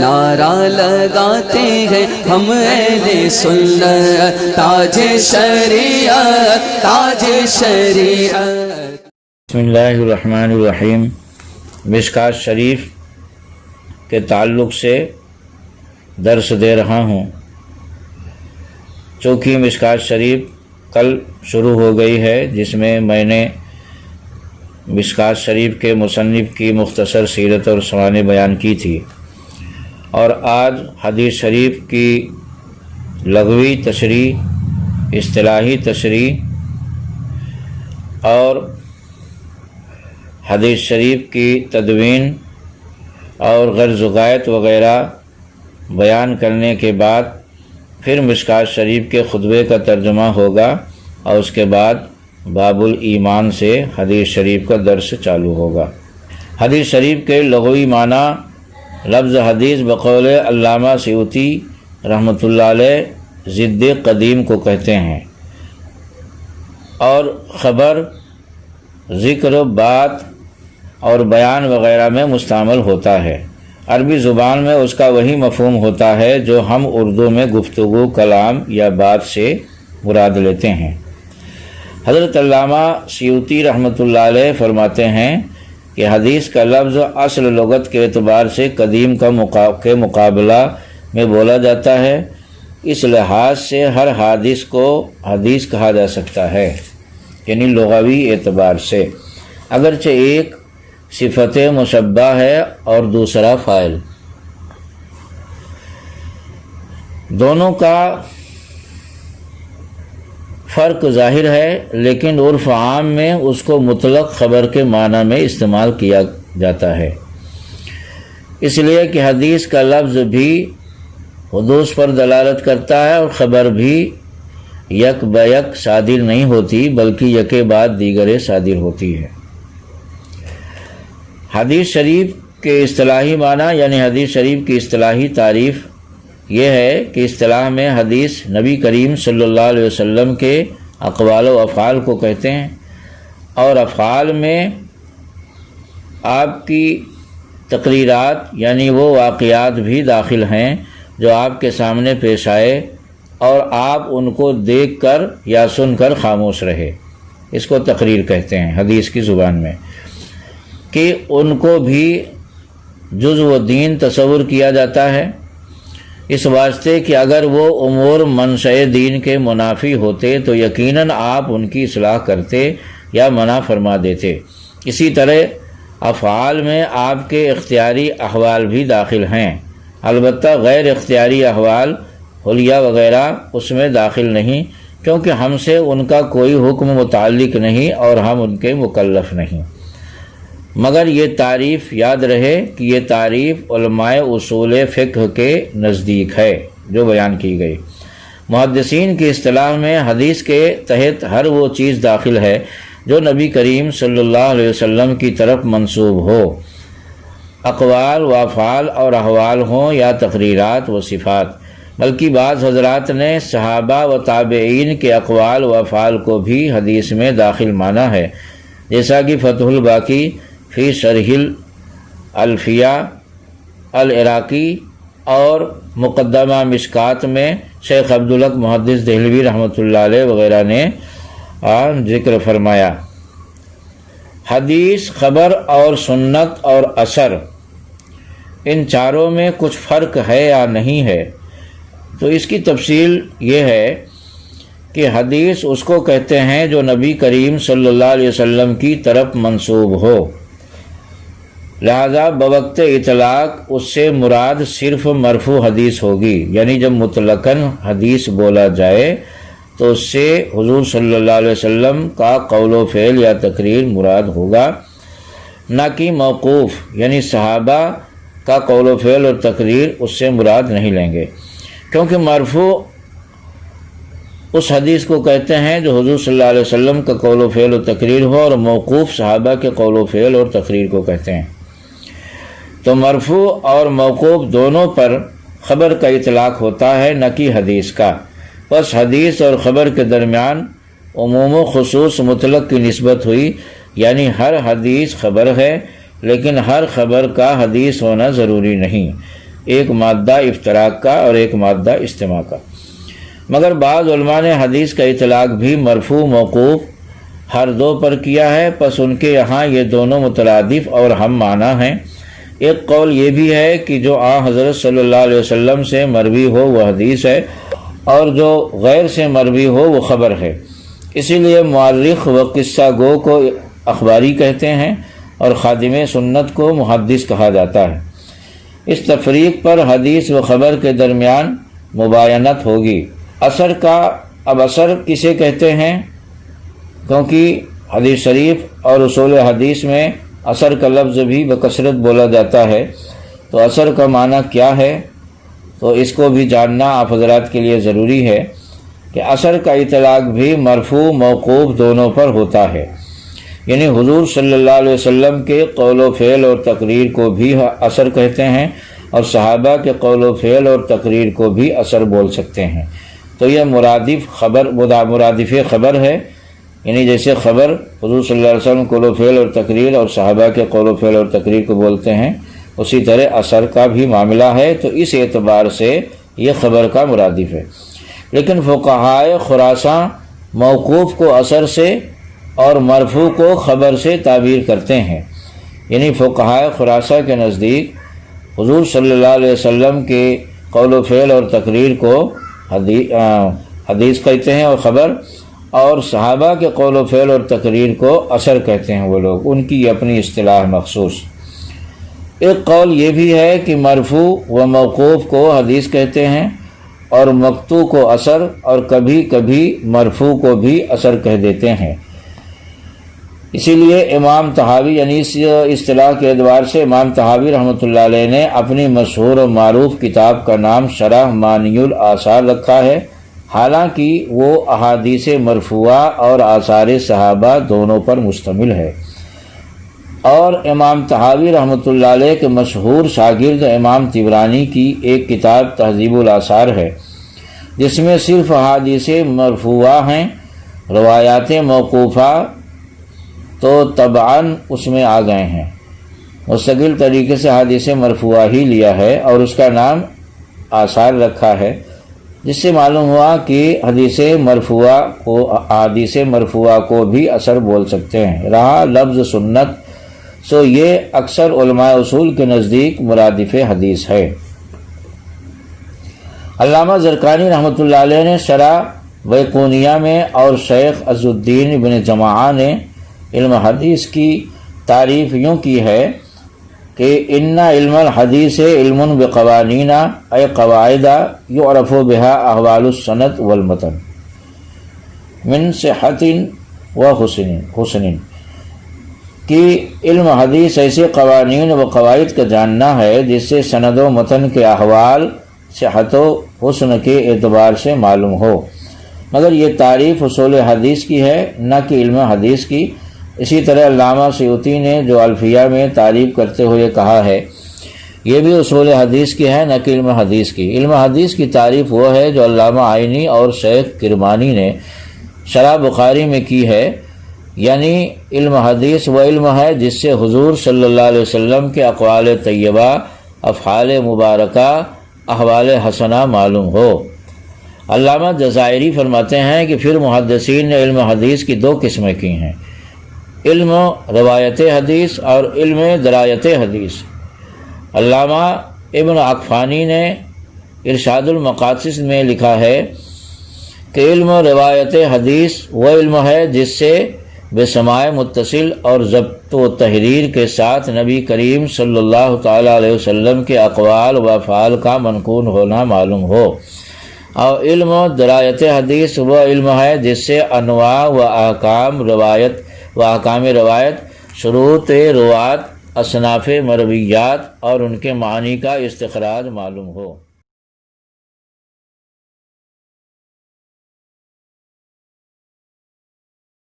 نعرہ لگاتے ہیں ہم اہل سنت، تاج شریعت، تاج شریعت۔ بسم اللہ الرحمن الرحیم۔ مشکوٰۃ شریف کے تعلق سے درس دے رہا ہوں۔ چونکہ مشکوٰۃ شریف کل شروع ہو گئی ہے، جس میں میں نے مشکوٰۃ شریف کے مصنف کی مختصر سیرت اور سوانح بیان کی تھی، اور آج حدیث شریف کی لغوی تشریح، اصطلاحی تشریح اور حدیث شریف کی تدوین اور غرض و غایت وغیرہ بیان کرنے کے بعد پھر مشکوٰۃ شریف کے خطبے کا ترجمہ ہوگا، اور اس کے بعد باب الایمان سے حدیث شریف کا درس چالو ہوگا۔ حدیث شریف کے لغوی معنی لفظ حدیث بقول علامہ سیوطی رحمۃ اللہ علیہ ضد قدیم کو کہتے ہیں، اور خبر، ذکر، بات اور بیان وغیرہ میں مستعمل ہوتا ہے۔ عربی زبان میں اس کا وہی مفہوم ہوتا ہے جو ہم اردو میں گفتگو، کلام یا بات سے مراد لیتے ہیں۔ حضرت علامہ سیوطی رحمۃ اللہ علیہ فرماتے ہیں کہ حدیث کا لفظ اصل لغت کے اعتبار سے قدیم کے مقابلہ میں بولا جاتا ہے، اس لحاظ سے ہر حادث کو حدیث کہا جا سکتا ہے، یعنی لغوی اعتبار سے، اگرچہ ایک صفت مشبہ ہے اور دوسرا فاعل۔ دونوں کا فرق ظاہر ہے، لیکن عرف عام میں اس کو مطلق خبر کے معنی میں استعمال کیا جاتا ہے، اس لیے کہ حدیث کا لفظ بھی حدوث پر دلالت کرتا ہے، اور خبر بھی یک بیک صادر نہیں ہوتی، بلکہ یکے بعد دیگرے صادر ہوتی ہے۔ حدیث شریف کے اصطلاحی معنی، یعنی حدیث شریف کی اصطلاحی تعریف یہ ہے کہ اصطلاح میں حدیث نبی کریم صلی اللہ علیہ وسلم کے اقوال و افعال کو کہتے ہیں، اور افعال میں آپ کی تقریرات یعنی وہ واقعات بھی داخل ہیں جو آپ کے سامنے پیش آئے اور آپ ان کو دیکھ کر یا سن کر خاموش رہے، اس کو تقریر کہتے ہیں حدیث کی زبان میں، کہ ان کو بھی جزء دین تصور کیا جاتا ہے، اس واسطے کہ اگر وہ امور منشأ دین کے منافی ہوتے تو یقیناً آپ ان کی اصلاح کرتے یا منع فرما دیتے۔ اسی طرح افعال میں آپ کے اختیاری احوال بھی داخل ہیں، البتہ غیر اختیاری احوال، حلیہ وغیرہ اس میں داخل نہیں، کیونکہ ہم سے ان کا کوئی حکم متعلق نہیں اور ہم ان کے مکلف نہیں۔ مگر یہ تعریف یاد رہے کہ یہ تعریف علماء اصول فقہ کے نزدیک ہے جو بیان کی گئی۔ محدثین کی اصطلاح میں حدیث کے تحت ہر وہ چیز داخل ہے جو نبی کریم صلی اللہ علیہ وسلم کی طرف منسوب ہو، اقوال و افعال اور احوال ہوں یا تقریرات و صفات، بلکہ بعض حضرات نے صحابہ و تابعین کے اقوال و افعال کو بھی حدیث میں داخل مانا ہے، جیسا کہ فتح الباقی فی شرح الفیہ العراقی اور مقدمہ مشکوٰۃ میں شیخ عبدالحق محدث دہلوی رحمۃ اللہ علیہ وغیرہ نے ذکر فرمایا۔ حدیث، خبر اور سنت اور اثر، ان چاروں میں کچھ فرق ہے یا نہیں ہے؟ تو اس کی تفصیل یہ ہے کہ حدیث اس کو کہتے ہیں جو نبی کریم صلی اللہ علیہ وسلم کی طرف منسوب ہو، لہذا بوقت اطلاق اس سے مراد صرف مرفوع حدیث ہوگی، یعنی جب مطلقاً حدیث بولا جائے تو اس سے حضور صلی اللہ علیہ وسلم کا قول و فعل یا تقریر مراد ہوگا، نہ کہ موقوف، یعنی صحابہ کا قول و فعل اور تقریر اس سے مراد نہیں لیں گے، کیونکہ مرفوع اس حدیث کو کہتے ہیں جو حضور صلی اللہ علیہ وسلم کا قول و فعل و تقریر ہو، اور موقوف صحابہ کے قول و فعل اور تقریر کو کہتے ہیں۔ تو مرفوع اور موقوف دونوں پر خبر کا اطلاق ہوتا ہے، نہ کہ حدیث کا۔ بس حدیث اور خبر کے درمیان عموم و خصوص مطلق کی نسبت ہوئی، یعنی ہر حدیث خبر ہے، لیکن ہر خبر کا حدیث ہونا ضروری نہیں۔ ایک مادہ افتراق کا اور ایک مادہ اجتماع کا۔ مگر بعض علماء نے حدیث کا اطلاق بھی مرفوع موقوف ہر دو پر کیا ہے، پس ان کے یہاں یہ دونوں مترادف اور ہم معنی ہیں۔ ایک قول یہ بھی ہے کہ جو حضرت صلی اللہ علیہ وسلم سے مروی ہو وہ حدیث ہے، اور جو غیر سے مروی ہو وہ خبر ہے۔ اسی لیے مورخ و قصہ گو کو اخباری کہتے ہیں اور خادم سنت کو محدث کہا جاتا ہے۔ اس تفریق پر حدیث و خبر کے درمیان مباینت ہوگی۔ اثر کا اب اثر کسے کہتے ہیں؟ کیونکہ حدیث شریف اور اصول حدیث میں اثر کا لفظ بھی بکثرت بولا جاتا ہے، تو اثر کا معنی کیا ہے؟ تو اس کو بھی جاننا آپ حضرات کے لیے ضروری ہے کہ اثر کا اطلاق بھی مرفوع موقوف دونوں پر ہوتا ہے، یعنی حضور صلی اللہ علیہ وسلم کے قول و فعل اور تقریر کو بھی اثر کہتے ہیں، اور صحابہ کے قول و فعل اور تقریر کو بھی اثر بول سکتے ہیں۔ تو یہ مرادف خبر ہے، یعنی جیسے خبر حضور صلی اللہ علیہ وسلم قول و فعل اور تقریر اور صحابہ کے قول و فعل اور تقریر کو بولتے ہیں، اسی طرح اثر کا بھی معاملہ ہے، تو اس اعتبار سے یہ خبر کا مرادف ہے۔ لیکن فقہائے خراساں موقوف کو اثر سے اور مرفوع کو خبر سے تعبیر کرتے ہیں، یعنی فقہائے خراساں کے نزدیک حضور صلی اللہ علیہ وسلم کے قول و فعل اور تقریر کو حدیث کہتے ہیں اور خبر، اور صحابہ کے قول و فعل اور تقریر کو اثر کہتے ہیں وہ لوگ، ان کی اپنی اصطلاح مخصوص۔ ایک قول یہ بھی ہے کہ مرفوع و موقوف کو حدیث کہتے ہیں اور مقطوع کو اثر، اور کبھی کبھی مرفوع کو بھی اثر کہہ دیتے ہیں۔ اسی لیے امام طحاوی، یعنی اس اصطلاح کے اعتبار سے امام طحاوی رحمۃ اللہ علیہ نے اپنی مشہور و معروف کتاب کا نام شرح مانی الاثار رکھا ہے، حالانکہ وہ احادیث مرفوعہ اور آثار صحابہ دونوں پر مشتمل ہے۔ اور امام طحاوی رحمۃ اللہ علیہ کے مشہور شاگرد امام طبرانی کی ایک کتاب تہذیب الاثار ہے، جس میں صرف احادیث مرفوعہ ہیں، روایات موقوفہ تو طبعاً اس میں آ گئے ہیں۔ مستقل طریقے سے حدیث مرفوعہ ہی لیا ہے اور اس کا نام آثار رکھا ہے، جس سے معلوم ہوا کہ حدیث مرفوعہ کو بھی اثر بول سکتے ہیں۔ رہا لفظ سنت، سو یہ اکثر علماء اصول کے نزدیک مرادف حدیث ہے۔ علامہ زرقانی رحمۃ اللہ علیہ نے شرح بیقونیہ میں اور شیخ عز الدین ابن جماعہ نے علم حدیث کی تعریف یوں کی ہے کہ ان علم الحدیث علم بقوانین ای قواعد یعرف بها احوال السند والمتن من صحت و حسن، کہ علم حدیث ایسے قوانین و قواعد کا جاننا ہے جس سے سند و متن کے احوال صحت و حسن کے اعتبار سے معلوم ہو۔ مگر یہ تعریف اصول حدیث کی ہے، نہ کہ علم حدیث کی۔ اسی طرح علامہ سیوطی نے جو الفیہ میں تعریف کرتے ہوئے کہا ہے، یہ بھی اصول حدیث کی ہے، نہ کہ علم حدیث کی۔ علم حدیث کی تعریف وہ ہے جو علامہ عینی اور شیخ کرمانی نے شرح بخاری میں کی ہے، یعنی علم حدیث وہ علم ہے جس سے حضور صلی اللہ علیہ وسلم کے اقوال طیبہ، افعال مبارکہ، احوال حسنہ معلوم ہو۔ علامہ جزائری فرماتے ہیں کہ پھر محدثین نے علم حدیث کی دو قسمیں کی ہیں، علم روایت حدیث اور علم درایت حدیث۔ علامہ ابن عقفانی نے ارشاد المقاصد میں لکھا ہے کہ علم روایت حدیث وہ علم ہے جس سے بسماع متصل اور ضبط و تحریر کے ساتھ نبی کریم صلی اللہ تعالیٰ علیہ وسلم کے اقوال و افعال کا منقول ہونا معلوم ہو، اور علم درایت حدیث وہ علم ہے جس سے انواع و احکام روایت، شروط روات، اصناف مرویات اور ان کے معنی کا استخراج معلوم ہو۔